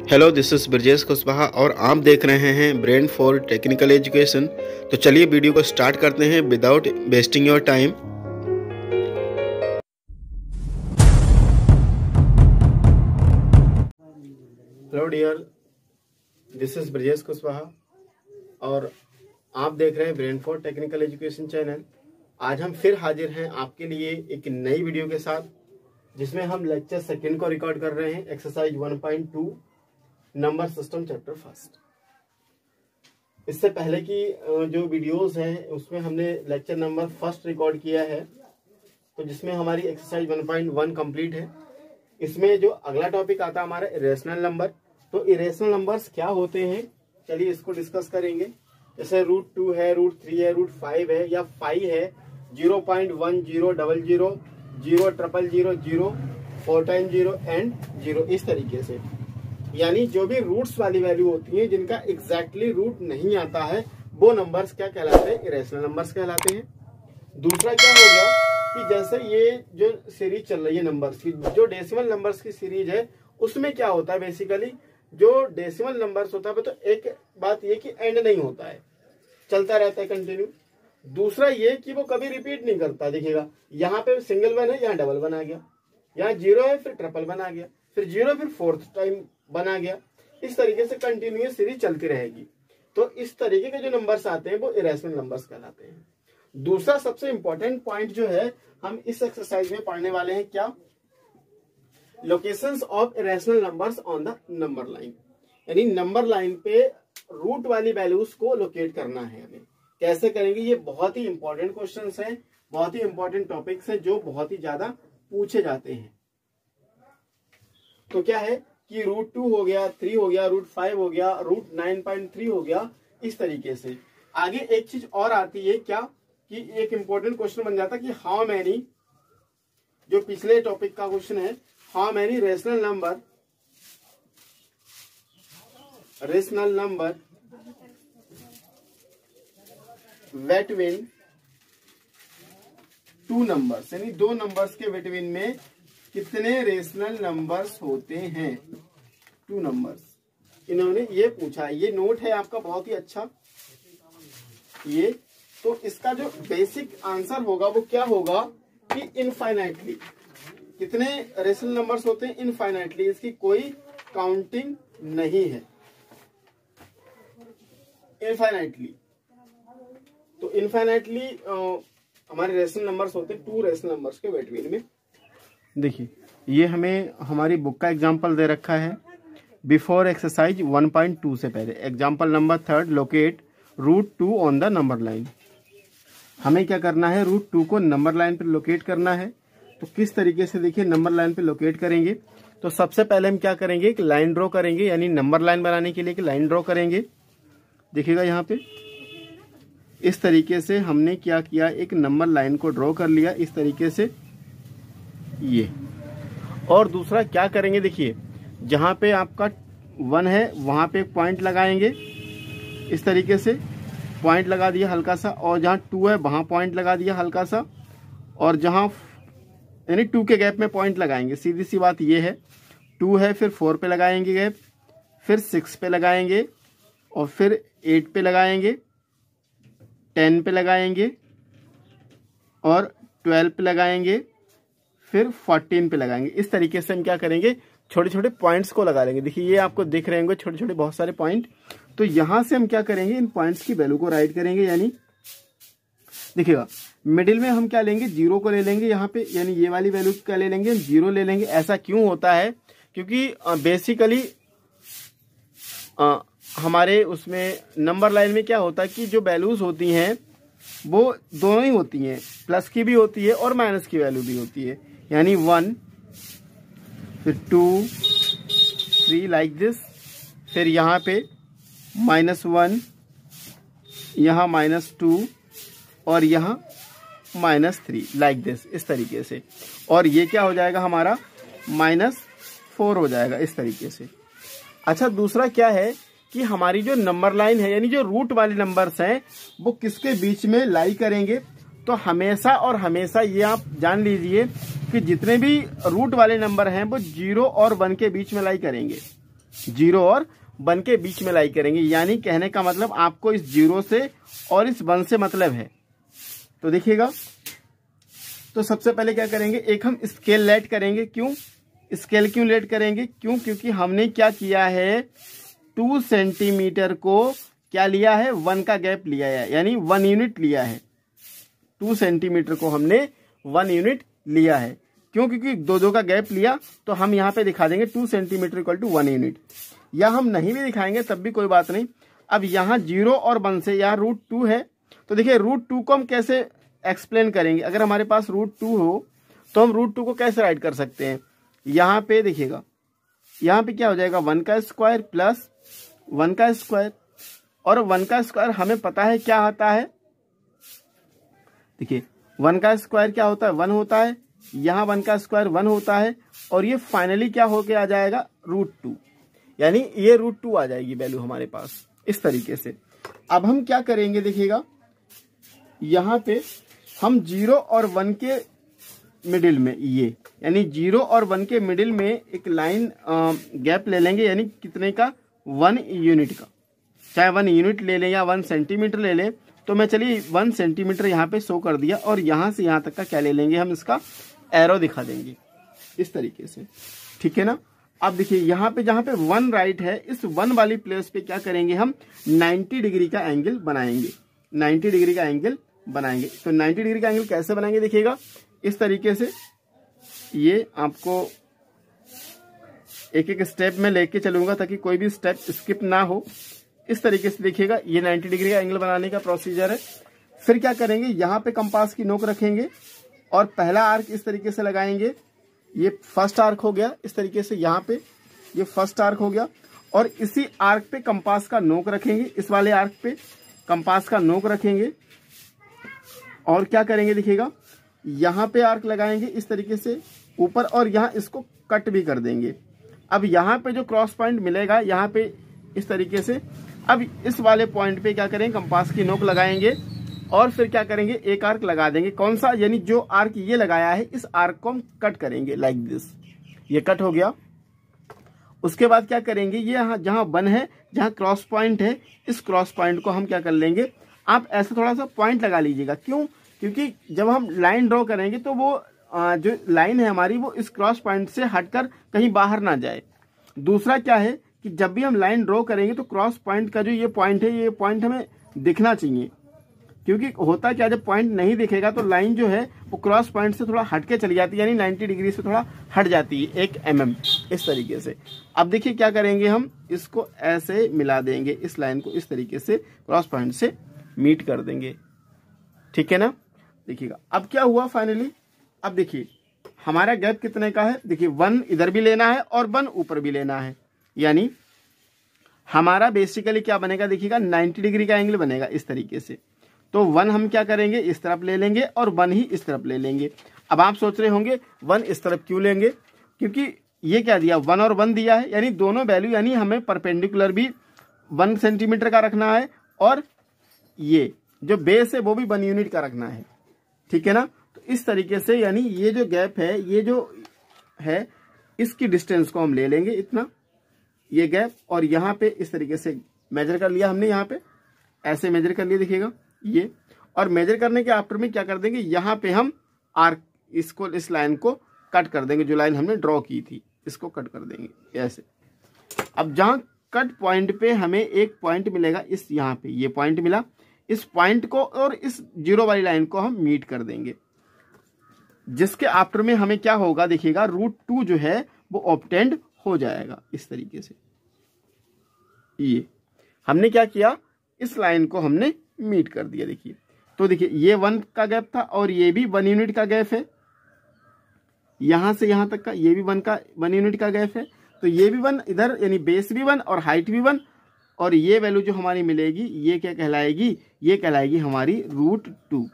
Hello, this is Brajesh Kushwaha और आप देख रहे हैं ब्रेन फॉर टेक्निकल एजुकेशन। तो चलिए वीडियो को स्टार्ट करते हैं without wasting your time. Hello dear, this is Brajesh Kushwaha और आप देख रहे हैं brain for technical education channel. आज हम फिर हाजिर हैं आपके लिए एक नई वीडियो के साथ, जिसमें हम लेक्चर सेकंड को रिकॉर्ड कर रहे हैं, exercise 1.2 number system chapter first. इससे पहले की जो वीडियोस हैं उसमें हमने लेक्चर नंबर फर्स्ट रिकॉर्ड किया है, तो जिसमें हमारी एक्सरसाइज 1.1 कंप्लीट है। इसमें जो अगला टॉपिक आता है हमारा इरेशनल नंबर। तो इरेशनल नंबर्स क्या होते हैं, चलिए इसको डिस्कस करेंगे। जैसे √2 है, √3 है, √5 है या 5 है, 0.10, 00, 0, 000, 0, 4 टाइम 0 एंड 0, इस तरीके से। यानी जो भी रूट्स वाली वैल्यू होती है जिनका एग्जैक्टली रूट नहीं आता है, वो नंबर्स क्या कहलाते हैं, इरेशनल नंबर्स कहलाते हैं। दूसरा क्या हो गया कि जैसे ये जो सीरीज चल रही है नंबर्स की, जो डेसिमल नंबर्स की सीरीज है, उसमें क्या होता है बेसिकली, जो डेसिमल नंबर्स होता है तो एक बात ये कि एंड नहीं होता है, चलता रहता है कंटिन्यू। दूसरा ये कि वो कभी रिपीट नहीं करता। देखिएगा यहाँ पे सिंगल वन है, यहाँ डबल वन आ गया, यहाँ 0 है, फिर ट्रिपल वन आ गया, फिर 0, फिर 4th टाइम बना गया। इस तरीके से कंटिन्यूअस सीरीज चलती रहेगी। तो इस तरीके के जो नंबर्स आते हैं वो इरेशनल नंबर्स कहलाते हैं। दूसरा सबसे इंपॉर्टेंट पॉइंट जो है हम इस एक्सरसाइज में पढ़ने वाले हैं, क्या, locations of irrational numbers on the number line. यानी नंबर लाइन पे रूट वाली वैल्यूज को लोकेट करना है हमें। कैसे करेंगे, ये बहुत ही इंपॉर्टेंट क्वेश्चंस हैं, बहुत ही इंपॉर्टेंट टॉपिक्स हैं जो बहुत ही ज्यादा पूछे जाते हैं। तो क्या है कि √2 हो गया, 3 हो गया, √5 हो गया, √9.3 हो गया, इस तरीके से। आगे एक चीज और आती है क्या, कि एक इंपॉर्टेंट क्वेश्चन बन जाता है कि हाउ मैनी, जो पिछले टॉपिक का क्वेश्चन है, how many rational number between 2 numbers, यानी 2 नंबर्स के बिटवीन में कितने रेशनल नंबर्स होते हैं, 2 नंबर्स। इन्होंने ये पूछा, ये नोट है आपका बहुत ही अच्छा ये। तो इसका जो बेसिक आंसर होगा वो क्या होगा कि इनफाइनाइटली कितने रेशनल नंबर्स होते हैं, इनफाइनाइटली, इसकी कोई काउंटिंग नहीं है, इनफाइनाइटली। तो इनफाइनाइटली हमारे रेशनल नंबर्स होते हैं 2 रेशनल नंबर्स के बिटवीन में। देखिए ये हमें हमारी बुक का एग्जाम्पल दे रखा है, बिफोर एक्सरसाइज 1.2 से पहले। Example number 3, locate √2 on the number line. हमें क्या करना है, √2 को नंबर लाइन पे लोकेट करना है। तो किस तरीके से, देखिए नंबर लाइन पे लोकेट करेंगे तो सबसे पहले हम क्या करेंगे, एक लाइन ड्रॉ करेंगे। यानी नंबर लाइन बनाने के लिए एक लाइन ड्रॉ करेंगे। देखिएगा यहाँ पे इस तरीके से हमने क्या किया, एक नंबर लाइन को ड्रॉ कर लिया इस तरीके से ये। और दूसरा क्या करेंगे, देखिए जहां पे आपका 1 है वहां पे एक पॉइंट लगाएंगे, इस तरीके से पॉइंट लगा दिया हल्का सा। और जहां 2 है वहां पॉइंट लगा दिया हल्का सा। और जहां यानी 2 के गैप में पॉइंट लगाएंगे। सीधी सी बात ये है, 2 है, फिर 4 पे लगाएंगे गैप, फिर 6 पे लगाएंगे, और फिर 8 पे लगाएंगे, 10 पे लगाएंगे, और 12 पे लगाएंगे, फिर 14 पे लगाएंगे। इस तरीके से हम क्या करेंगे, छोटे छोटे पॉइंट्स को लगा लेंगे। देखिए ये आपको दिख रहे होंगे छोटे छोटे बहुत सारे पॉइंट। तो यहां से हम क्या करेंगे, इन पॉइंट्स की वैल्यू को राइट करेंगे। यानी देखिएगा मिडिल में हम क्या लेंगे, 0 को ले लेंगे यहाँ पे, यानी ये वाली वैल्यू क्या ले लेंगे, 0 ले लेंगे। ऐसा क्यों होता है, क्योंकि बेसिकली हमारे उसमें नंबर लाइन में क्या होता है कि जो वैल्यूज होती हैं वो दोनों ही होती हैं, प्लस की भी होती है और माइनस की वैल्यू भी होती है। यानी 1, फिर 2, 3 लाइक दिस, फिर यहाँ पे -1, यहाँ -2 और यहाँ -3 लाइक दिस, इस तरीके से। और ये क्या हो जाएगा हमारा, -4 हो जाएगा इस तरीके से। अच्छा, दूसरा क्या है कि हमारी जो नंबर लाइन है, यानी जो रूट वाले नंबर्स हैं, वो किसके बीच में लाई करेंगे। तो हमेशा और हमेशा ये आप जान लीजिए कि जितने भी रूट वाले नंबर हैं वो 0 और 1 के बीच में लाई करेंगे। 0 और 1 के बीच में लाई करेंगे। यानी कहने का मतलब आपको इस 0 से और इस 1 से मतलब है। तो देखिएगा, तो सबसे पहले क्या करेंगे, एक हम स्केल लेट करेंगे। क्यों स्केल क्यों लेट करेंगे? क्योंकि हमने क्या किया है, 2 सेंटीमीटर को क्या लिया है, 1 का गैप लिया है, यानी 1 यूनिट लिया है। 2 सेंटीमीटर को हमने 1 यूनिट लिया है। क्यों? क्योंकि 2 का गैप लिया, तो हम यहाँ पे दिखा देंगे 2 सेंटीमीटर इक्वल टू 1 यूनिट, या हम नहीं भी दिखाएंगे तब भी कोई बात नहीं। अब यहाँ 0 और 1 से यहाँ √2 है, तो देखिए √2 को हम कैसे एक्सप्लेन करेंगे। अगर हमारे पास √2 हो तो हम √2 को कैसे राइट कर सकते हैं। यहाँ पे देखिएगा, यहाँ पे क्या हो जाएगा, 1 का स्क्वायर प्लस 1 का स्क्वायर, और 1 का स्क्वायर हमें पता है क्या आता है। देखिए 1 का स्क्वायर क्या होता है, 1 होता है, यहाँ 1 का स्क्वायर 1 होता है, और ये फाइनली क्या होके आ जाएगा, √2, यानी ये √2 आ जाएगी वैल्यू हमारे पास इस तरीके से। अब हम क्या करेंगे, देखिएगा यहाँ पे हम 0 और 1 के मिडिल में, ये यानी 0 और 1 के मिडिल में एक लाइन गैप ले लेंगे, यानी कितने का, 1 यूनिट का। चाहे 1 यूनिट ले लें या 1 सेंटीमीटर ले लें, तो मैं चलिए 1 सेंटीमीटर यहाँ पे शो कर दिया, और यहाँ से यहाँ तक का क्या ले लेंगे, हम इसका एरो दिखा देंगे इस तरीके से, ठीक है ना। अब देखिए यहाँ पे जहाँ पे 1 राइट है, इस 1 वाली प्लेस पे क्या करेंगे, हम 90 डिग्री का एंगल बनाएंगे। 90 डिग्री का एंगल बनाएंगे। तो 90 डिग्री का एंगल कैसे बनाएंगे, देखिएगा इस तरीके से। ये आपको एक एक स्टेप में लेके चलूंगा ताकि कोई भी स्टेप स्किप ना हो। इस तरीके से देखिएगा, ये 90 डिग्री का एंगल बनाने का प्रोसीजर है। फिर क्या करेंगे, यहाँ पे कंपास की नोक रखेंगे और पहला आर्क इस तरीके से लगाएंगे। ये फर्स्ट आर्क हो गया इस तरीके से, यहाँ पे ये फर्स्ट आर्क हो गया, और इसी आर्क पे कंपास का नोक रखेंगे। इस वाले आर्क पे कंपास का नोक रखेंगे, और क्या करेंगे, देखिएगा यहाँ पे आर्क लगाएंगे इस तरीके से ऊपर, और यहाँ इसको कट भी कर देंगे। अब यहाँ पे जो क्रॉस पॉइंट मिलेगा, यहाँ पे इस तरीके से, अब इस वाले पॉइंट पे क्या करेंगे, कंपास की नोक लगाएंगे, और फिर क्या करेंगे, एक आर्क लगा देंगे। कौन सा, यानी जो आर्क ये लगाया है, इस आर्क को हम कट करेंगे लाइक दिस। ये कट हो गया। उसके बाद क्या करेंगे, ये यहाँ जहाँ 1 है, जहाँ क्रॉस पॉइंट है, इस क्रॉस पॉइंट को हम क्या कर लेंगे, आप ऐसे थोड़ा सा पॉइंट लगा लीजिएगा। क्यों? क्योंकि जब हम लाइन ड्रॉ करेंगे तो वो जो लाइन है हमारी, वो इस क्रॉस पॉइंट से हटकर कहीं बाहर ना जाए। दूसरा क्या है कि जब भी हम लाइन ड्रॉ करेंगे तो क्रॉस पॉइंट का जो ये पॉइंट है, ये पॉइंट हमें दिखना चाहिए। क्योंकि होता क्या, जब पॉइंट नहीं दिखेगा तो लाइन जो है वो क्रॉस पॉइंट से थोड़ा हट के चली जाती है, यानी 90 डिग्री से थोड़ा हट जाती है 1 mm इस तरीके से। अब देखिए क्या करेंगे, हम इसको ऐसे मिला देंगे, इस लाइन को इस तरीके से क्रॉस पॉइंट से मीट कर देंगे, ठीक है ना। देखिएगा अब क्या हुआ फाइनली। अब देखिए हमारा गैप कितने का है, देखिए 1 इधर भी लेना है और 1 ऊपर भी लेना है, यानी हमारा बेसिकली क्या बनेगा, देखिएगा 90 डिग्री का एंगल बनेगा इस तरीके से। तो 1 हम क्या करेंगे, इस तरफ ले लेंगे, और 1 ही इस तरफ ले लेंगे। अब आप सोच रहे होंगे 1 इस तरफ क्यों लेंगे, क्योंकि ये क्या दिया, 1 और 1 दिया है, यानी दोनों वैल्यू, यानी हमें परपेंडिकुलर भी 1 सेंटीमीटर का रखना है, और ये जो बेस है वो भी 1 यूनिट का रखना है, ठीक है ना। तो इस तरीके से, यानी ये जो गैप है, ये जो है, इसकी डिस्टेंस को हम ले लेंगे इतना, ये गैप, और यहाँ पे इस तरीके से मेजर कर लिया हमने, यहाँ पे ऐसे मेजर कर लिया, देखिएगा ये। और मेजर करने के आफ्टर में क्या कर देंगे, यहाँ पे हम आर्क, इसको, इस लाइन को कट कर देंगे, जो लाइन हमने ड्रॉ की थी इसको कट कर देंगे ऐसे। अब जहाँ कट पॉइंट पे हमें एक पॉइंट मिलेगा, इस यहाँ पे ये पॉइंट मिला, इस पॉइंट को और इस 0 वाली लाइन को हम मीट कर देंगे, जिसके आफ्टर में हमें क्या होगा, देखिएगा √2 जो है वो ऑब्टेंड हो जाएगा इस तरीके से। ये हमने क्या किया, इस लाइन को हमने मीट कर दिया। देखिए तो देखिए ये 1 का गैप था, और ये भी 1 यूनिट का गैप है, यहां से यहां तक का ये भी 1 यूनिट का गैप है। तो ये भी 1 इधर, यानी बेस भी 1 और हाइट भी 1, और ये वैल्यू जो हमारी मिलेगी, ये क्या कहलाएगी, ये कहलाएगी हमारी √2।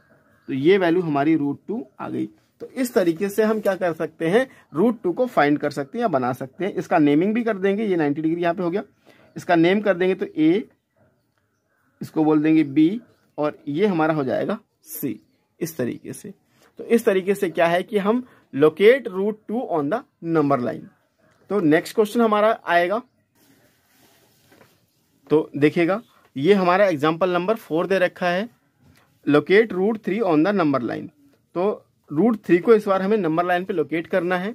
तो ये वैल्यू हमारी √2 आ गई। तो इस तरीके से हम क्या कर सकते हैं, √2 को फाइंड कर सकते हैं या बना सकते हैं। इसका नेमिंग भी कर देंगे, ये 90 डिग्री यहाँ पे हो गया, इसका नेम कर देंगे, तो A, इसको बोल देंगे B, और ये हमारा हो जाएगा C, इस तरीके से। तो इस तरीके से क्या है कि हम locate √2 on the number line. तो नेक्स्ट क्वेश्चन हमारा आएगा, तो देखिएगा ये हमारा एग्जाम्पल नंबर 4 दे रखा है, locate root 3 on the number line. तो रूट 3 को इस बार हमें नंबर लाइन पे लोकेट करना है।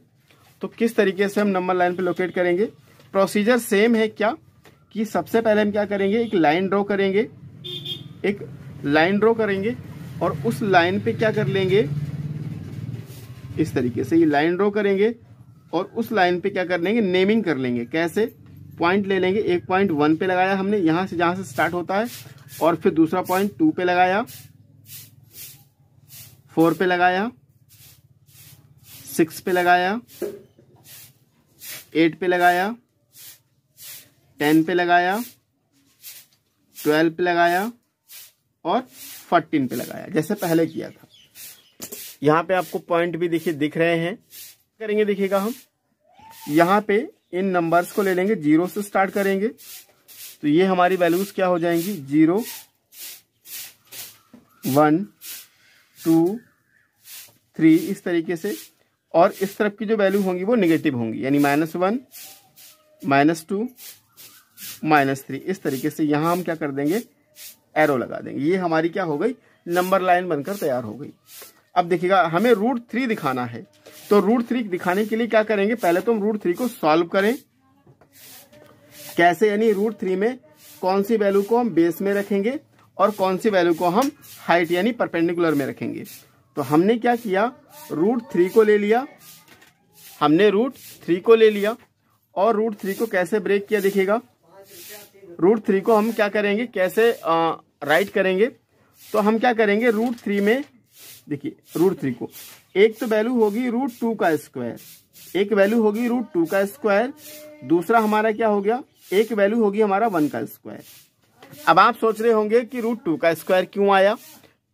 तो किस तरीके से हम नंबर लाइन पे लोकेट करेंगे? प्रोसीजर सेम है क्या कि सबसे पहले हम क्या करेंगे, एक लाइन ड्रॉ करेंगे, एक लाइन ड्रॉ करेंगे और उस लाइन पे क्या कर लेंगे, इस तरीके से ये लाइन ड्रॉ करेंगे और उस लाइन पे क्या कर लेंगे, नेमिंग कर लेंगे। कैसे? पॉइंट ले लेंगे, एक पॉइंट 1 पे लगाया हमने यहां से जहां से स्टार्ट होता है, और फिर दूसरा पॉइंट 2 पे लगाया, 4 पे लगाया, 6 पे लगाया, 8 पे लगाया, 10 पे लगाया, 12 पे लगाया और 14 पे लगाया, जैसे पहले किया था। यहाँ पे आपको पॉइंट भी देखिए दिख रहे हैं। करेंगे देखिएगा, हम यहाँ पे इन नंबर्स को ले लेंगे, 0 से स्टार्ट करेंगे तो ये हमारी वैल्यूज क्या हो जाएंगी, 0, 1, 2, 3 इस तरीके से। और इस तरफ की जो वैल्यू होंगी वो नेगेटिव होंगी, यानी -1, -2, -3 इस तरीके से यहाँ हम क्या कर देंगे, एरो लगा देंगे। ये हमारी क्या हो गई, नंबर लाइन बनकर तैयार हो गई। अब देखिएगा हमें रूट 3 दिखाना है, तो रूट 3 दिखाने के लिए क्या करेंगे, पहले तो हम रूट 3 को सॉल्व करें। कैसे? यानी रूट 3 में कौन सी वैल्यू को हम बेस में रखेंगे और कौन सी वैल्यू को हम हाइट यानी परपेंडिकुलर में रखेंगे। तो हमने क्या किया, रूट 3 को ले लिया, हमने रूट 3 को ले लिया और रूट 3 को कैसे ब्रेक किया देखिएगा। रूट 3 को हम क्या करेंगे, कैसे राइट करेंगे, तो हम क्या करेंगे, रूट 3 में देखिए रूट 3 को एक तो वैल्यू होगी रूट 2 का स्क्वायर, एक वैल्यू होगी रूट 2 का स्क्वायर, दूसरा हमारा क्या हो गया, एक वैल्यू होगी हमारा 1 का स्क्वायर। अब आप सोच रहे होंगे कि रूट 2 का स्क्वायर क्यों आया,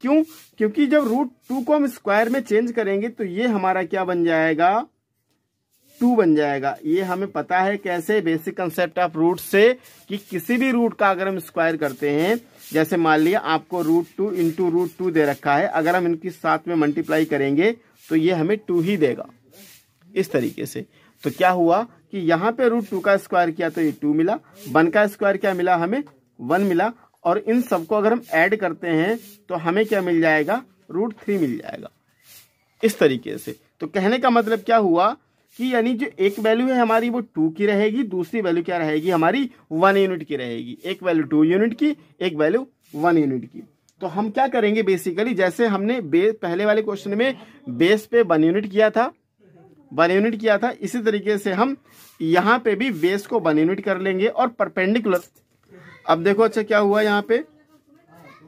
क्यों? क्योंकि जब रूट 2 को हम स्क्वायर में चेंज करेंगे तो ये हमारा क्या बन जाएगा, 2 बन जाएगा। ये हमें पता है कैसे, बेसिक कंसेप्ट ऑफ रूट से, कि किसी भी रूट का अगर हम स्क्वायर करते हैं, जैसे मान लिया आपको रूट 2 इंटू रूट 2 दे रखा है, अगर हम इनकी साथ में मल्टीप्लाई करेंगे तो ये हमें 2 ही देगा, इस तरीके से। तो क्या हुआ कि यहाँ पे रूट 2 का स्क्वायर किया तो ये 2 मिला, 1 का स्क्वायर क्या मिला, हमें 1 मिला, और इन सबको अगर हम ऐड करते हैं तो हमें क्या मिल जाएगा, रूट 3 मिल जाएगा, इस तरीके से। तो कहने का मतलब क्या हुआ कि यानी जो एक वैल्यू है हमारी वो 2 की रहेगी, दूसरी वैल्यू क्या रहेगी हमारी, 1 यूनिट की रहेगी। एक वैल्यू 2 यूनिट की, एक वैल्यू 1 यूनिट की। तो हम क्या करेंगे बेसिकली, जैसे हमने पहले वाले क्वेश्चन में बेस पे 1 यूनिट किया था, 1 यूनिट किया था, इसी तरीके से हम यहाँ पे भी बेस को 1 यूनिट कर लेंगे और परपेंडिकुलर। अब देखो अच्छा क्या हुआ यहाँ पे,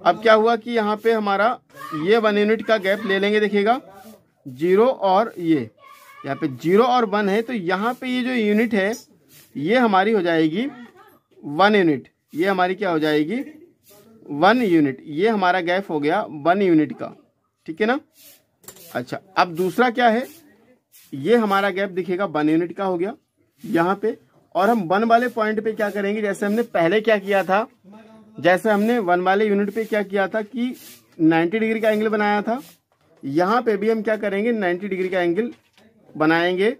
अब क्या हुआ कि यहाँ पे हमारा ये 1 यूनिट का गैप ले लेंगे, देखिएगा 0 और ये यहाँ पे 0 और 1 है, तो यहाँ पे ये जो यूनिट है ये हमारी हो जाएगी 1 यूनिट, ये हमारी क्या हो जाएगी 1 यूनिट, ये हमारा गैप हो गया 1 यूनिट का, ठीक है ना। अच्छा अब दूसरा क्या है, ये हमारा गैप दिखेगा 1 यूनिट का हो गया यहाँ पे, और हम 1 वाले पॉइंट पे क्या करेंगे, जैसे हमने पहले क्या किया था, जैसे हमने 1 वाले यूनिट पे क्या किया था कि 90 डिग्री का एंगल बनाया था, यहाँ पे भी हम क्या करेंगे 90 डिग्री का एंगल बनाएंगे,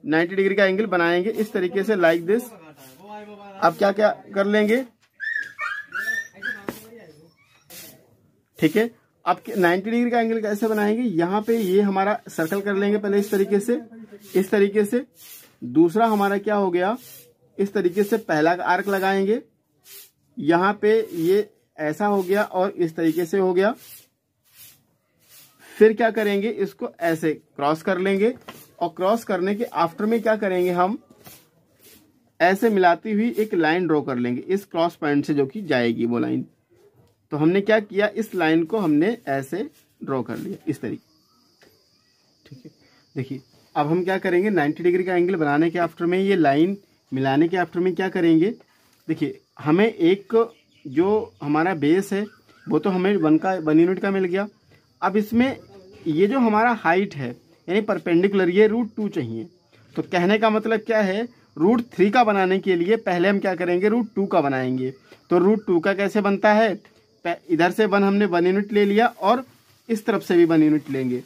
90 डिग्री का एंगल बनाएंगे इस तरीके से, लाइक दिस। अब क्या क्या कर लेंगे, ठीक है। अब 90 डिग्री का एंगल कैसे बनाएंगे, यहाँ पे ये हमारा सर्कल कर लेंगे पहले इस तरीके से, इस तरीके से। दूसरा हमारा क्या हो गया, इस तरीके से पहला आर्क लगाएंगे, यहाँ पे ये ऐसा हो गया और इस तरीके से हो गया। फिर क्या करेंगे, इसको ऐसे क्रॉस कर लेंगे, और क्रॉस करने के आफ्टर में क्या करेंगे, हम ऐसे मिलाती हुई एक लाइन ड्रॉ कर लेंगे इस क्रॉस पॉइंट से, जो कि जाएगी वो लाइन। तो हमने क्या किया, इस लाइन को हमने ऐसे ड्रॉ कर लिया इस तरीके, ठीक है। देखिए अब हम क्या करेंगे, 90 डिग्री का एंगल बनाने के आफ्टर में ये लाइन मिलाने के आफ्टर में क्या करेंगे, देखिए हमें एक जो हमारा बेस है वो तो हमें 1 यूनिट का मिल गया। अब इसमें ये जो हमारा हाइट है यानी परपेंडिकुलर, ये रूट 2 चाहिए। तो कहने का मतलब क्या है, रूट 3 का बनाने के लिए पहले हम क्या करेंगे, रूट 2 का बनाएंगे। तो रूट 2 का कैसे बनता है, इधर से 1 हमने 1 यूनिट ले लिया और इस तरफ से भी 1 यूनिट लेंगे,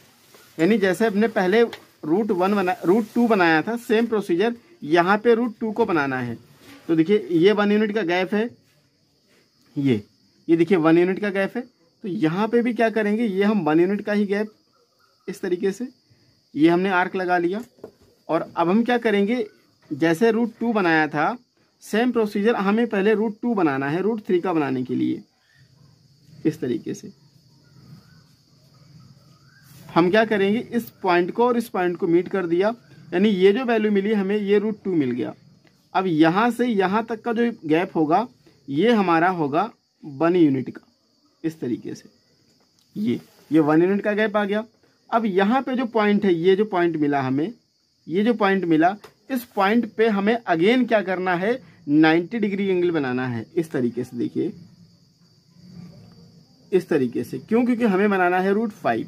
यानी जैसे हमने पहले रूट 2 बनाया था, सेम प्रोसीजर यहाँ पे रूट 2 को बनाना है। तो देखिए ये 1 यूनिट का गैप है, ये देखिए 1 यूनिट का गैप है, तो यहाँ पे भी क्या करेंगे, ये हम 1 यूनिट का ही गैप इस तरीके से ये हमने आर्क लगा लिया। और अब हम क्या करेंगे, जैसे √2 बनाया था सेम प्रोसीजर हमें पहले √2 बनाना है √3 का बनाने के लिए। इस तरीके से हम क्या करेंगे, इस पॉइंट को और इस पॉइंट को मीट कर दिया, यानी ये जो वैल्यू मिली हमें ये √2 मिल गया। अब यहाँ से यहाँ तक का जो गैप होगा ये हमारा होगा 1 यूनिट का। इस तरीके से ये 1 यूनिट का गैप आ गया। अब यहाँ पे जो पॉइंट है, ये जो पॉइंट मिला हमें, ये जो पॉइंट मिला, इस पॉइंट पे हमें अगेन क्या करना है, 90 डिग्री एंगल बनाना है। इस तरीके से देखिए, इस तरीके से, क्यों, क्योंकि हमें बनाना है √5।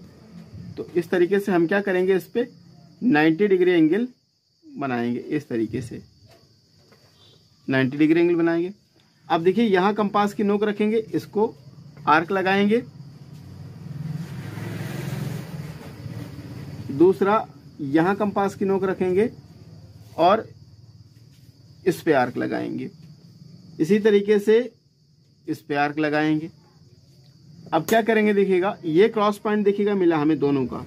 तो इस तरीके से हम क्या करेंगे, इस पे 90 डिग्री एंगल बनाएंगे। इस तरीके से 90 डिग्री एंगल बनाएंगे। अब देखिए यहाँ कंपास की नोक रखेंगे, इसको आर्क लगाएंगे, दूसरा यहाँ कंपास की नोक रखेंगे और इस पे आर्क लगाएंगे। इसी तरीके से इस पे आर्क लगाएंगे। अब क्या करेंगे, देखिएगा ये क्रॉस पॉइंट देखिएगा मिला हमें दोनों का।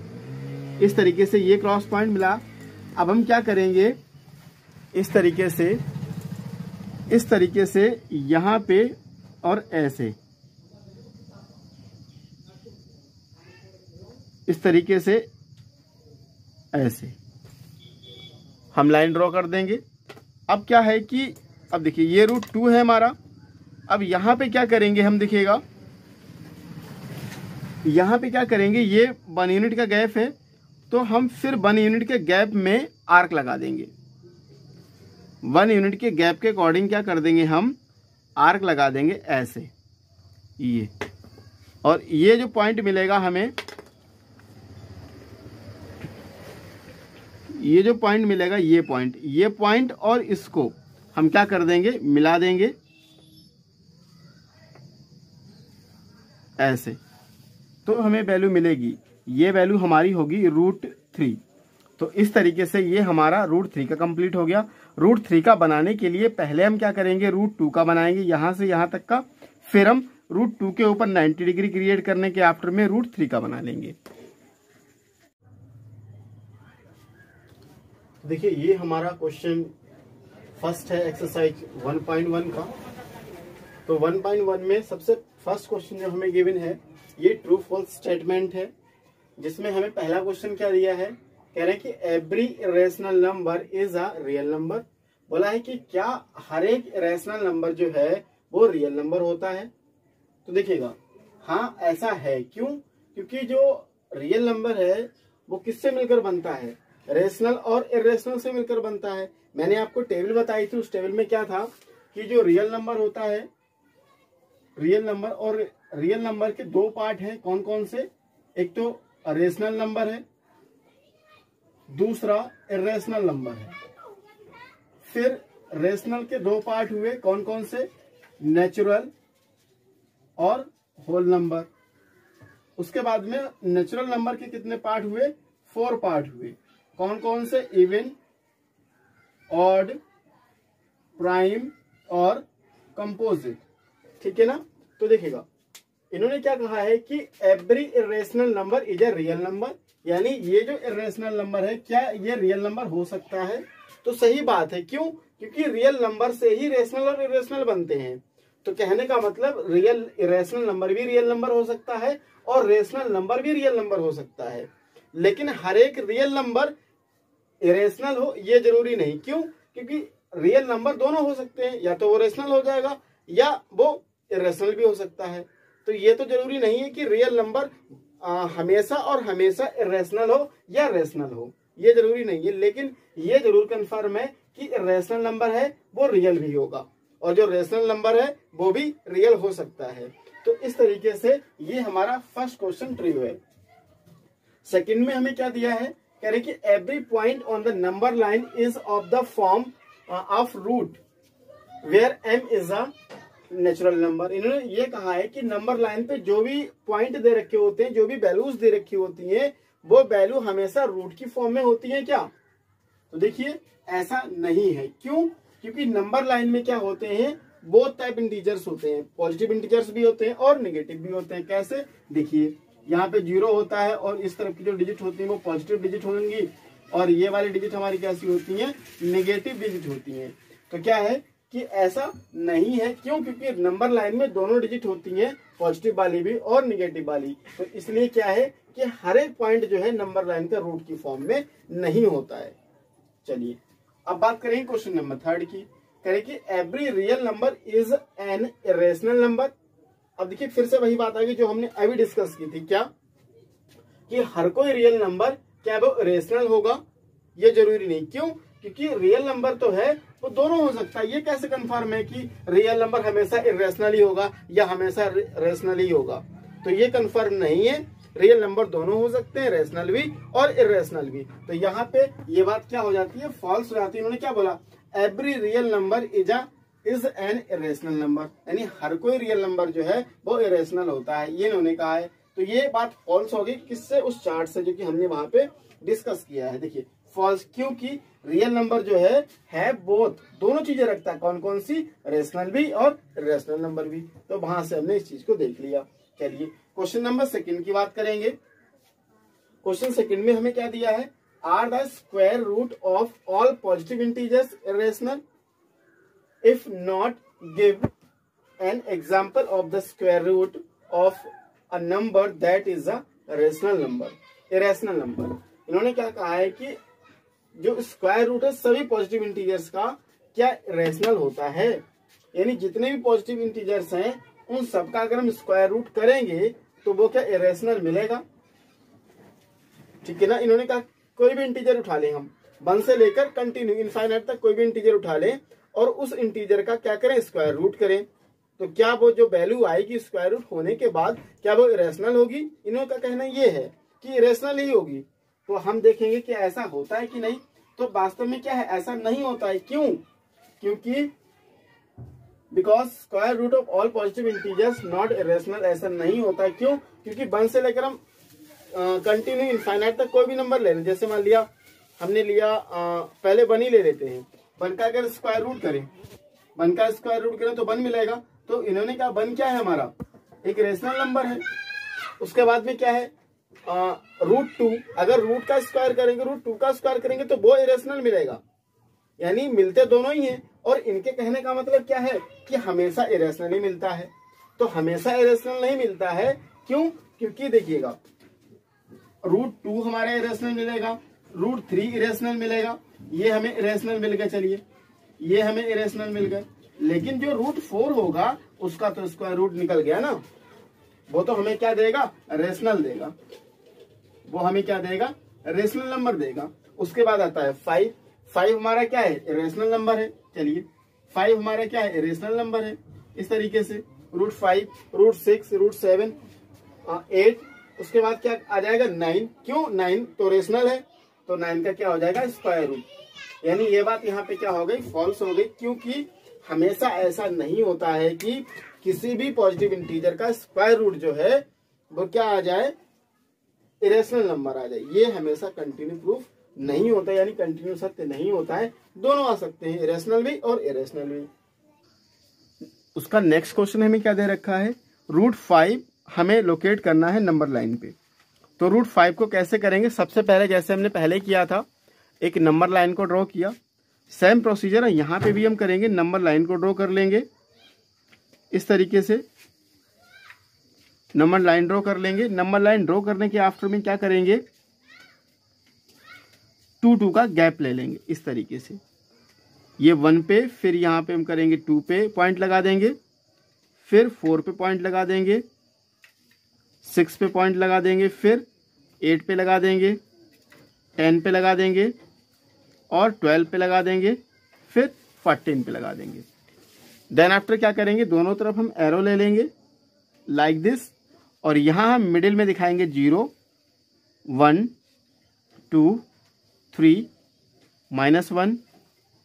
इस तरीके से ये क्रॉस पॉइंट मिला। अब हम क्या करेंगे, इस तरीके से यहाँ पे और ऐसे, इस तरीके से ऐसे हम लाइन ड्रॉ कर देंगे। अब क्या है कि अब देखिए ये √2 है हमारा। अब यहाँ पे क्या करेंगे हम, देखिएगा यहाँ पे क्या करेंगे, ये 1 यूनिट का गैप है, तो हम फिर 1 यूनिट के गैप में आर्क लगा देंगे। 1 यूनिट के गैप के अकॉर्डिंग क्या कर देंगे, हम आर्क लगा देंगे ऐसे ये। और ये जो पॉइंट मिलेगा हमें, ये जो पॉइंट मिलेगा, ये पॉइंट और इसको हम क्या कर देंगे, मिला देंगे ऐसे। तो हमें वैल्यू मिलेगी, ये वैल्यू हमारी होगी √3। तो इस तरीके से ये हमारा √3 का कंप्लीट हो गया। √3 का बनाने के लिए पहले हम क्या करेंगे, √2 का बनाएंगे यहाँ से यहाँ तक का, फिर हम √2 के ऊपर 90 डिग्री क्रिएट करने के आफ्टर में √3 का बना लेंगे। देखिए ये हमारा क्वेश्चन फर्स्ट है एक्सरसाइज 1.1 का। तो 1.1 में सबसे फर्स्ट क्वेश्चन जो हमें गिवन है ये ट्रू फॉल्स स्टेटमेंट है, जिसमें हमें पहला क्वेश्चन क्या दिया है, कह रहे हैं कि every irrational number is a real number. बोला है कि क्या हर एक इरेशनल नंबर जो है वो रियल नंबर होता है। तो देखिएगा हाँ ऐसा है। क्यों, क्योंकि जो रियल नंबर है वो किससे मिलकर बनता है, रेशनल और इरेशनल से मिलकर बनता है। मैंने आपको टेबल बताई थी, उस टेबल में क्या था कि जो रियल नंबर होता है, रियल नंबर और रियल नंबर के 2 पार्ट हैं, कौन कौन से, एक तो रेशनल नंबर है, दूसरा इरेशनल नंबर है। फिर रेशनल के 2 पार्ट हुए, कौन कौन से, नेचुरल और होल नंबर। उसके बाद में नेचुरल नंबर के कितने पार्ट हुए, 4 पार्ट हुए, कौन कौन से, इवन, ऑड, प्राइम और कंपोजिट। ठीक है ना। तो देखिएगा इन्होंने क्या कहा है कि every irrational number is a real number, यानी ये जो इरेशनल नंबर है क्या ये रियल नंबर हो सकता है। तो सही बात है। क्यों, क्योंकि रियल नंबर से ही रेशनल और इरेशनल बनते हैं। तो कहने का मतलब रियल इरेशनल नंबर भी रियल नंबर हो सकता है और रेशनल नंबर भी रियल नंबर हो सकता है, लेकिन हर एक रियल नंबर इरेशनल हो ये जरूरी नहीं। क्यों, क्योंकि रियल नंबर दोनों हो सकते हैं, या तो वो रेशनल हो जाएगा या वो इरेशनल भी हो सकता है। तो ये तो जरूरी नहीं है कि रियल नंबर हमेशा और हमेशा इरेशनल हो या रेशनल हो, ये जरूरी नहीं है। लेकिन ये जरूर कंफर्म है कि इरेशनल नंबर है वो रियल भी होगा और जो रेशनल नंबर है वो भी रियल हो सकता है। तो इस तरीके से ये हमारा फर्स्ट क्वेश्चन ट्रू है। सेकंड में हमें क्या दिया है, कह रहे कि every point on the number line is of the form of root where m is a natural number. इन्होंने ये कहा है कि नंबर लाइन पे जो भी पॉइंट दे रखे होते हैं, जो भी वैल्यूज दे रखी होती हैं, वो वैल्यू हमेशा रूट की फॉर्म में होती है क्या। तो देखिए ऐसा नहीं है। क्यों, क्योंकि नंबर लाइन में क्या होते हैं, बोथ टाइप इंटीजर्स होते हैं, पॉजिटिव इंटीजर्स भी होते हैं और नेगेटिव भी होते हैं। कैसे, देखिए यहाँ पे 0 होता है और इस तरफ की जो डिजिट होती है वो पॉजिटिव डिजिट होंगी और ये वाली डिजिट हमारी कैसी होती है, नेगेटिव डिजिट होती है। तो क्या है कि ऐसा नहीं है, क्यों, क्योंकि नंबर लाइन में दोनों डिजिट होती हैं, पॉजिटिव वाली भी और नेगेटिव वाली। तो इसलिए क्या है कि हर एक पॉइंट जो है नंबर लाइन का रूट की फॉर्म में नहीं होता है। चलिए अब बात करेंगे क्वेश्चन नंबर 3 की। करें कि every real number is an irrational number. अब देखिए फिर से वही बात आ गई जो हमने अभी डिस्कस की थी, क्या कि हर कोई रियल नंबर क्या वो इरेशनल होगा, ये जरूरी नहीं। क्यों, क्योंकि रियल नंबर तो है वो दोनों हो सकता है। ये कैसे कंफर्म है कि रियल नंबर हमेशा इरेशनल ही होगा या हमेशा रेशनल ही होगा, तो ये कंफर्म नहीं है। रियल नंबर दोनों हो सकते हैं, रेशनल भी और इरेशनल भी। तो यहाँ पे ये बात क्या हो जाती है, फॉल्स हो जाती है। उन्होंने क्या बोला, every real number is an irrational number, यानी हर कोई रियल नंबर जो है वो इरेशनल होता है, ये इन्होंने कहा है। तो ये बात फॉल्स होगी, किससे, उस चार्ट से जो कि हमने वहां पे डिस्कस किया है। देखिए फॉल्स, क्योंकि रियल नंबर जो है बोथ, दोनों चीजें रखता है। कौन कौन सी, रेशनल भी और इरेशनल नंबर भी। तो वहां से हमने इस चीज को देख लिया। चलिए क्वेश्चन नंबर 2 की बात करेंगे। क्वेश्चन 2 में हमें क्या दिया है, are the square root of all positive integers irrational, if not give an example of the square root of a number that is a rational number, irrational number. इन्होंने क्या कहा है कि जो स्क्वायर रूट है सभी पॉजिटिव इंटीजर्स का क्या रेशनल होता है, यानी जितने भी पॉजिटिव इंटीजर्स हैं उन सबका अगर हम स्क्वायर रूट करेंगे तो वो क्या इरेशनल मिलेगा, ठीक है ना। इन्होंने कहा कोई भी इंटीजर उठा लें हम, 1 से लेकर कंटिन्यू इनफाइनाइट तक कोई भी इंटीजर उठा लें और उस इंटीजर का क्या करें, स्क्वायर रूट करें, तो क्या वो जो वैल्यू आएगी स्क्वायर रूट होने के बाद क्या वो इरेशनल होगी। इन्हों का कहना ये है कि इरेशनल ही होगी। तो हम देखेंगे कि ऐसा होता है कि नहीं। तो वास्तव में क्या है, ऐसा नहीं होता है। क्यों, क्योंकि because square root of all positive integers not irrational, ऐसा नहीं होता है। क्यों, क्योंकि 1 से लेकर हम कंटिन्यू इनफाइनाइट तक कोई भी नंबर ले लें। जैसे मान लिया हमने लिया पहले 1 ही ले लेते हैं, 1 का अगर स्क्वायर रूट करें, 1 का स्क्वायर रूट करें तो 1 मिलेगा। तो इन्होंने कहा 1 क्या है हमारा, एक रेशनल नंबर है। उसके बाद में क्या है, √2, अगर रूट का स्क्वायर करेंगे, √2 का स्क्वायर करेंगे तो वो इरेशनल मिलेगा, यानी मिलते दोनों ही हैं। और इनके कहने का मतलब क्या है कि हमेशा इरेशनल ही मिलता है। तो हमेशा इरेशनल नहीं मिलता है, क्यों, क्योंकि देखिएगा √2 हमारा इरेशनल मिलेगा, √3 इरेशनल मिलेगा, ये हमें इरेशनल मिल गए। चलिए ये हमें इरेशनल मिल गए, लेकिन जो √4 होगा उसका तो स्क्वायर रूट निकल गया ना, वो तो हमें क्या देगा, रेशनल देगा। वो हमें क्या देगा, रेशनल नंबर देगा। उसके बाद आता है 5 हमारा क्या है, इरेशनल नंबर है। चलिए 5 हमारा क्या है, इरेशनल नंबर है। इस तरीके से √5, √6, √7, 8, उसके बाद क्या आ जाएगा 9। क्यों, 9 तो रेशनल है, तो 9 का क्या हो जाएगा, स्क्वायर रूट। यानी ये बात यहाँ पे क्या हो गई, फॉल्स हो गई, क्योंकि हमेशा ऐसा नहीं होता है कि किसी भी पॉजिटिव इंटीजर का स्क्वायर रूट जो है वो क्या आ जाए, इरेशनल नंबर आ जाए। ये हमेशा कंटिन्यू प्रूफ नहीं होता, यानी कंटिन्यू सत्य नहीं होता है। दोनों आ सकते हैं, इरेशनल भी और इरेशनल भी। उसका नेक्स्ट क्वेश्चन हमें क्या दे रखा है, √5 हमें लोकेट करना है नंबर लाइन पे। तो √5 को कैसे करेंगे, सबसे पहले जैसे हमने पहले किया था, एक नंबर लाइन को ड्रॉ किया। सेम प्रोसीजर है यहाँ पे भी हम करेंगे, नंबर लाइन को ड्रॉ कर लेंगे। इस तरीके से नंबर लाइन ड्रॉ कर लेंगे। नंबर लाइन ड्रॉ करने के आफ्टर में क्या करेंगे, 2 का गैप ले लेंगे इस तरीके से। ये 1 पे, फिर यहाँ पे हम करेंगे 2 पे पॉइंट लगा देंगे, फिर 4 पे पॉइंट लगा देंगे, 6 पे पॉइंट लगा देंगे, फिर 8 पे लगा देंगे, 10 पे लगा देंगे और 12 पे लगा देंगे, फिर 14 पे लगा देंगे। देन आफ्टर क्या करेंगे, दोनों तरफ हम एरो ले लेंगे लाइक दिस, और यहाँ हम मिडिल में दिखाएंगे 0, 1, 2, 3, -1,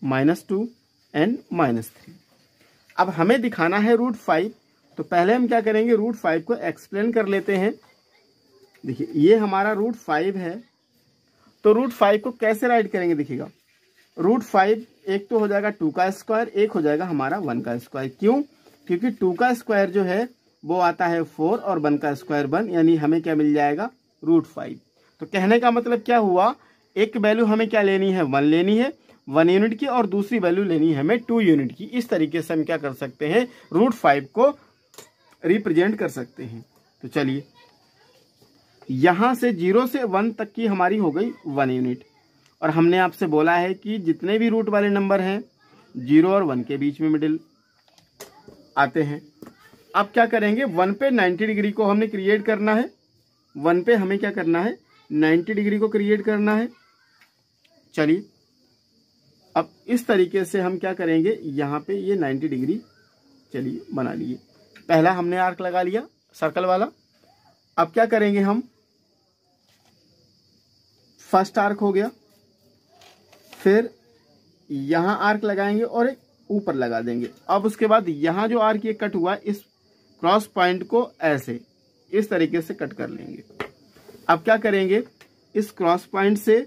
-2 एंड -3। अब हमें दिखाना है √5, तो पहले हम क्या करेंगे, √5 को एक्सप्लेन कर लेते हैं। देखिए ये हमारा √5 है, तो √5 को कैसे राइट करेंगे, देखिएगा √5 एक तो हो जाएगा 2 का स्क्वायर, एक हो जाएगा हमारा 1 का स्क्वायर। क्यों? क्योंकि 2 का स्क्वायर जो है वो आता है 4 और 1 का स्क्वायर 1, यानी हमें क्या मिल जाएगा √5। तो कहने का मतलब क्या हुआ, एक वैल्यू हमें क्या लेनी है 1 लेनी है 1 यूनिट की, और दूसरी वैल्यू लेनी है हमें 2 यूनिट की। इस तरीके से हम क्या कर सकते हैं √5 को रिप्रेजेंट कर सकते हैं। तो चलिए यहां से 0 से 1 तक की हमारी हो गई 1 यूनिट, और हमने आपसे बोला है कि जितने भी रूट वाले नंबर हैं 0 और 1 के बीच में मिडिल आते हैं। अब क्या करेंगे 1 पे 90 डिग्री को हमने क्रिएट करना है, 1 पे हमें क्या करना है 90 डिग्री को क्रिएट करना है। चलिए अब इस तरीके से हम क्या करेंगे, यहाँ पे ये 90 डिग्री चलिए बना लिए। पहला हमने आर्क लगा लिया सर्कल वाला। अब क्या करेंगे हम, फर्स्ट आर्क हो गया, फिर यहां आर्क लगाएंगे और एक ऊपर लगा देंगे। अब उसके बाद यहां जो आर्क ये कट हुआ इस क्रॉस पॉइंट को ऐसे इस तरीके से कट कर लेंगे। अब क्या करेंगे, इस क्रॉस पॉइंट से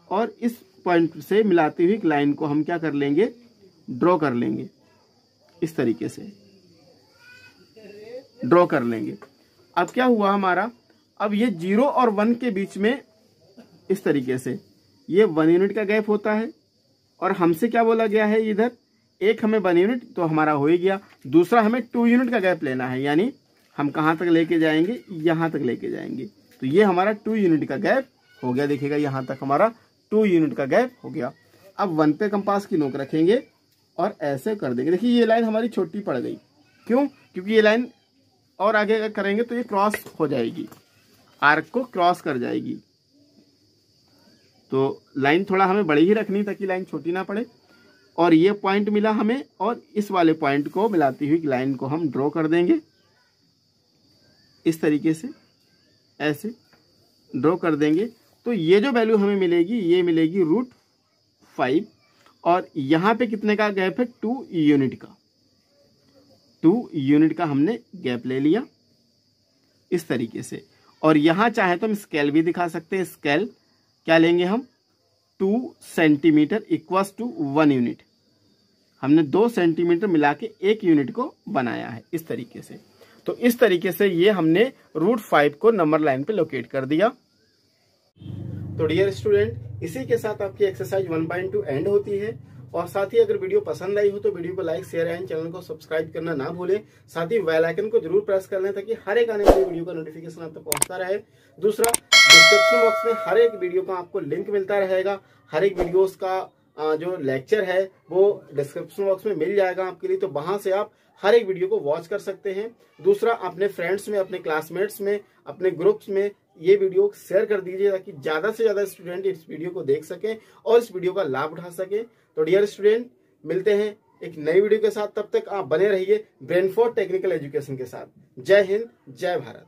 और इस पॉइंट से मिलाती हुई लाइन को हम क्या कर लेंगे ड्रॉ कर लेंगे, इस तरीके से ड्रॉ कर लेंगे। अब क्या हुआ हमारा, अब ये 0 और 1 के बीच में इस तरीके से ये 1 यूनिट का गैप होता है, और हमसे क्या बोला गया है इधर एक हमें 1 यूनिट तो हमारा हो ही गया, दूसरा हमें 2 यूनिट का गैप लेना है, यानी हम कहां तक लेके जाएंगे यहां तक लेके जाएंगे। तो ये हमारा 2 यूनिट का गैप हो गया, देखिएगा यहां तक हमारा 2 यूनिट का गैप हो गया। अब 1 पे कंपास की नोक रखेंगे और ऐसे कर देंगे। देखिए ये लाइन हमारी छोटी पड़ गई, क्यों? क्योंकि ये लाइन और आगे अगर करेंगे तो ये क्रॉस हो जाएगी, आर्क को क्रॉस कर जाएगी। तो लाइन थोड़ा हमें बड़ी ही रखनी ताकि लाइन छोटी ना पड़े। और ये पॉइंट मिला हमें, और इस वाले पॉइंट को मिलाती हुई लाइन को हम ड्रॉ कर देंगे इस तरीके से, ऐसे ड्रॉ कर देंगे। तो ये जो वैल्यू हमें मिलेगी ये मिलेगी √5, और यहाँ पे कितने का गैप है 2 यूनिट का, 2 यूनिट का हमने गैप ले लिया इस तरीके से। और यहाँ चाहे तो हम स्केल भी दिखा सकते हैं। स्केल क्या लेंगे हम 2 सेंटीमीटर इक्वल्स टू 1 यूनिट, हमने 2 सेंटीमीटर मिला के 1 यूनिट को बनाया है इस तरीके से। तो इस तरीके से ये हमने √5 को नंबर लाइन पे लोकेट कर दिया। तो डियर स्टूडेंट, इसी के साथ आपकी एक्सरसाइज 1.2 एंड होती है। और साथ ही अगर वीडियो पसंद आई हो तो वीडियो को लाइक शेयर एंड चैनल को सब्सक्राइब करना ना भूलें। साथ ही बेल आइकन को जरूर प्रेस कर लें ताकि हर एक आने वाली वीडियो का नोटिफिकेशन आप तक पहुंचता रहे। दूसरा, डिस्क्रिप्शन बॉक्स में हर एक वीडियो का आपको लिंक मिलता रहेगा। हर एक वीडियोस का जो लेक्चर है वो डिस्क्रिप्शन बॉक्स में मिल जाएगा आपके लिए, तो वहां से आप हर एक वीडियो को वॉच कर सकते हैं। दूसरा, अपने फ्रेंड्स में, अपने क्लासमेट्स में, अपने ग्रुप्स में ये वीडियो शेयर कर दीजिए ताकि ज्यादा से ज्यादा स्टूडेंट इस वीडियो को देख सकें और इस वीडियो का लाभ उठा सकें। तो डियर स्टूडेंट, मिलते हैं एक नई वीडियो के साथ, तब तक आप बने रहिए ब्रेनफोर्ट टेक्निकल एजुकेशन के साथ। जय हिंद, जय भारत।